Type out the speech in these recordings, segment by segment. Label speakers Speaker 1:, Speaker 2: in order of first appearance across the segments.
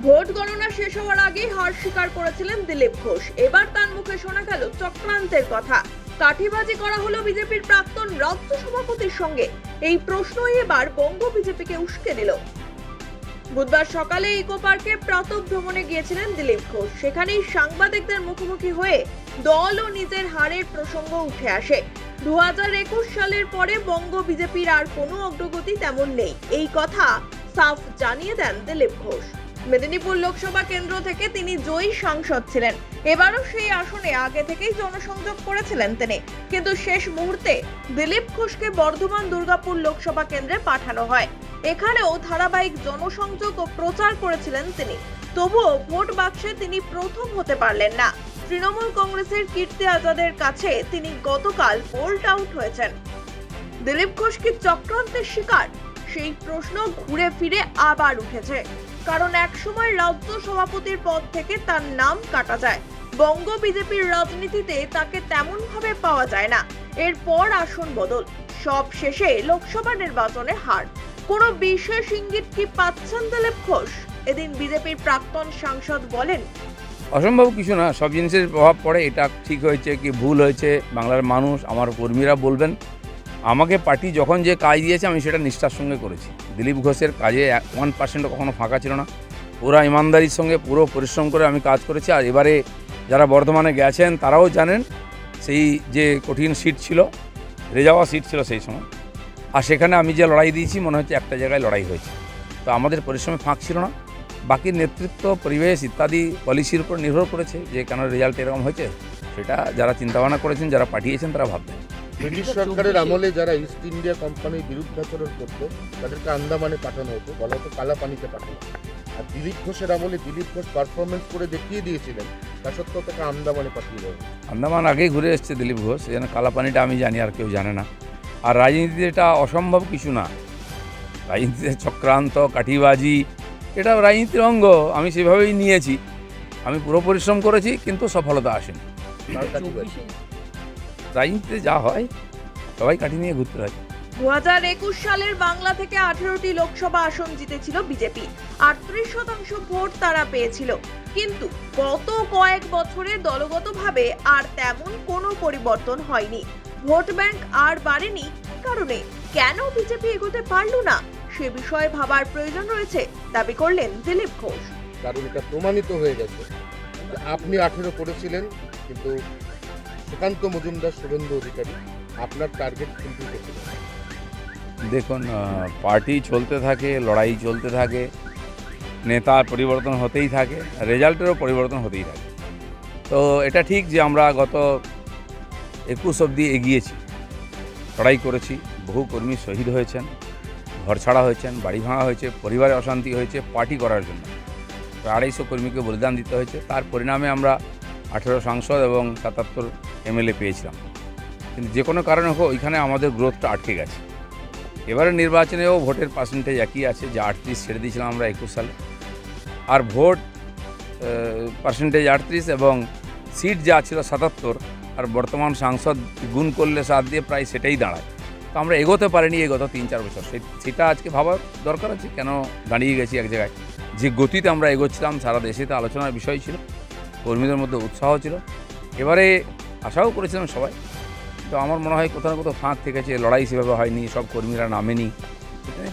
Speaker 1: Vote গণনা শেষ হওয়ার আগেই হার স্বীকার করেছিলেন দিলীপ ঘোষ। এবার তার মুখে শোনা গেল চক্রান্তের কথা। কাঠিবাজি করা হলো বিজেপির প্রাক্তন রাজ্য সভাপতির সঙ্গে। এই প্রশ্নই এবার বঙ্গ বিজেপিকে উস্কে দিল। বুধবার সকালে ইকো পার্কে প্রাতঃ ভ্রমণে গিয়েছিলেন দিলীপ ঘোষ। সেখানেই সাংবাদিকদের মুখোমুখি হয়ে দল ও নিজের হারের প্রসঙ্গ উঠে আসে। 2021 সালের পরে বঙ্গ বিজেপির আর কোনো অগ্রগতি তেমন নেই, এই কথা সাফ জানিয়ে দেন দিলীপ ঘোষ। মেদিনীপুর লোকসভা কেন্দ্র থেকে তিনি জয়ী সাংসদ ছিলেন। এবারও সেই আসনে আগে থেকেই জনসংযোগ করেছিলেন তিনি, কিন্তু শেষ মুহূর্তে দিলীপ ঘোষকে বর্ধমান দুর্গাপুর লোকসভা কেন্দ্রে পাঠানো হয়। এখানেও ধারাবাহিক জনসংযোগ ও প্রচার করেছিলেন তিনি। তবুও ভোট বাক্সে তিনি প্রথম হতে পারলেন না। তৃণমূল কংগ্রেসের কীর্তি আজাদের কাছে তিনি গতকাল বোল্ড আউট হয়েছেন। দিলীপ ঘোষ কি চক্রান্তের শিকার? সেই প্রশ্ন ঘুরে ফিরে আবার উঠেছে, কারণ একসময় রাজ্য সভাপতির পদ থেকে তার নাম কাটা যায়। বঙ্গ বিজেপির রাজনীতিতে তাকে তেমন ভাবে পাওয়া যায় না। এরপর আসন বদল, সব শেষে লোকসভা নির্বাচনে হার। কোনো বিশেষ ইঙ্গিত কি পাচ্ছেন দিলীপ ঘোষ? এদিন বিজেপির প্রাক্তন সাংসদ বলেন,
Speaker 2: অসম্ভব কিছু না, সব জিনিসের প্রভাব পড়ে। এটা ঠিক হয়েছে কি ভুল হয়েছে বাংলার মানুষ, আমার কর্মীরা বলবেন। আমাকে পার্টি যখন যে কাজ দিয়েছে আমি সেটা নিষ্ঠার সঙ্গে করেছি। দিলীপ ঘোষের কাজে 1% কখনো ফাঁকা ছিল না। পুরো ইমানদারির সঙ্গে পুরো পরিশ্রম করে আমি কাজ করেছি। আর এবারে যারা বর্ধমানে গেছেন তারাও জানেন সেই যে কঠিন সিট ছিল, রেজাওয়া সিট ছিল সেই সময়, আর সেখানে আমি যে লড়াই দিয়েছি মনে হচ্ছে একটা জায়গায় লড়াই হয়েছে। তো আমাদের পরিশ্রমে ফাঁক ছিল না। বাকি নেতৃত্ব, পরিবেশ ইত্যাদি পলিসির উপর নির্ভর করেছে যে কেন রেজাল্ট এরকম হয়েছে, সেটা যারা চিন্তাভাবনা করেছেন, যারা পাঠিয়েছেন তারা ভাববেন।
Speaker 3: ব্রিটিশ সরকারের আমলে যারা ইস্ট ইন্ডিয়া কোম্পানির বিরুদ্ধাচরণ করতো তাদেরকে আন্দামানে পাঠানো হতো, বলা হতো কালা পানিতে পাঠানো। আর দিলীপ ঘোষের আমলে দিলীপ ঘোষ পারফরমেন্স করে দেখিয়ে দিয়েছিলেন, তা সত্ত্বেও তাকে আন্দামানে পাঠিয়ে দেওয়া হতো।
Speaker 2: আন্দামান আগেই ঘুরে এসছে দিলীপ ঘোষ, যেন কালা পানিটা আমি জানি আর কেউ জানে না। আর রাজনীতিতে এটা অসম্ভব কিছু না। রাজনীতিতে চক্রান্ত, কাঠিবাজি, এটা রাজনীতির অঙ্গ। আমি সেভাবেই নিয়েছি। আমি পুরো পরিশ্রম করেছি, কিন্তু সফলতা আসেনি। রাজনীতিতে যা হয় সবাই কাঠি নিয়ে ঘুরতে থাকে।
Speaker 1: 2021 সালের বাংলা থেকে 18টি লোকসভা আসন জিতেছিল বিজেপি। 38% ভোট তারা পেয়েছিল। কিন্তু গত কয়েক বছরে দলগতভাবে আর তেমন কোনো পরিবর্তন হয়নি। ভোট ব্যাংক আর বাড়েনি। কারণে কেন বিজেপি এগোতে পারল না সে বিষয়ে ভাবার প্রয়োজন রয়েছে, দাবি করলেন দিলীপ ঘোষ।
Speaker 3: কারণ এটা প্রমাণিত হয়ে গেছে যে আপনি 18 করেছিলেন, কিন্তু সুকান্ত মজুমদার, শুভেন্দু অধিকারী আপনার টার্গেট কিন্তু করেছিলেন।
Speaker 2: দেখুন, পার্টি চলতে থাকে, লড়াই চলতে থাকে, নেতার পরিবর্তন হতেই থাকে, রেজাল্টেরও পরিবর্তন হতেই থাকে। তো এটা ঠিক যে আমরা গত 21 অবধি এগিয়েছি, লড়াই করেছি। বহু কর্মী শহীদ হয়েছেন, ঘর ছাড়া হয়েছেন, বাড়ি ভাঙা হয়েছে, পরিবারে অশান্তি হয়েছে পার্টি করার জন্য। 250 কর্মীকে বলিদান দিতে হয়েছে। তার পরিণামে আমরা 18 সাংসদ এবং 77 MLA পেয়েছিলাম। কিন্তু যে কোনো কারণে হোক ওইখানে আমাদের গ্রোথটা আটকে গেছে। এবারে নির্বাচনেও ভোটের পার্সেন্টেজ একই আছে, যে 38 ছেড়ে দিয়েছিলাম আমরা 21 সালে। আর ভোট পার্সেন্টেজ 38 এবং সিট যা ছিল 77, আর বর্তমান সাংসদ গুণ করলে 7 দিয়ে প্রায় সেটাই দাঁড়ায়। তো আমরা এগোতে পারিনি এই গত 3-4 বছর। সেটা আজকে ভাবার দরকার আছে, কেন দাঁড়িয়ে গেছি এক জায়গায়। যে গতিতে আমরা এগোচ্ছিলাম সারা দেশেতে আলোচনার বিষয় ছিল, কর্মীদের মধ্যে উৎসাহ ছিল। এবারে আশাও করেছিলাম সবাই, তো আমার মনে হয় কোথাও না কোথাও ফাঁক থেকেছে, লড়াই সেভাবে হয়নি, সব কর্মীরা নামেনি।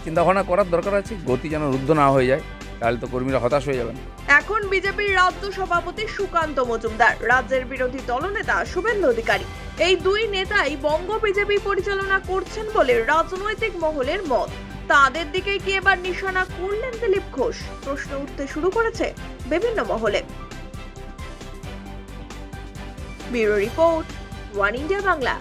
Speaker 2: চিন্তাভাবনা করার দরকার আছে, গতি যেন রুদ্ধ না হয়ে যায়, তাহলে তো কর্মীরা হতাশ হয়ে যাবেন।
Speaker 1: এখন বিজেপির রাজ্য সভাপতি সুকান্ত মজুমদার, রাজ্যের বিরোধী দলনেতা শুভেন্দু অধিকারী, এই দুই নেতাই বঙ্গ বিজেপি পরিচালনা করছেন বলে রাজনৈতিক মহলের মত। তাদের দিকে কি এবার নিশানা করলেন দিলীপ ঘোষ? প্রশ্ন উঠতে শুরু করেছে বিভিন্ন মহলে। Bureau report, one India Bangla.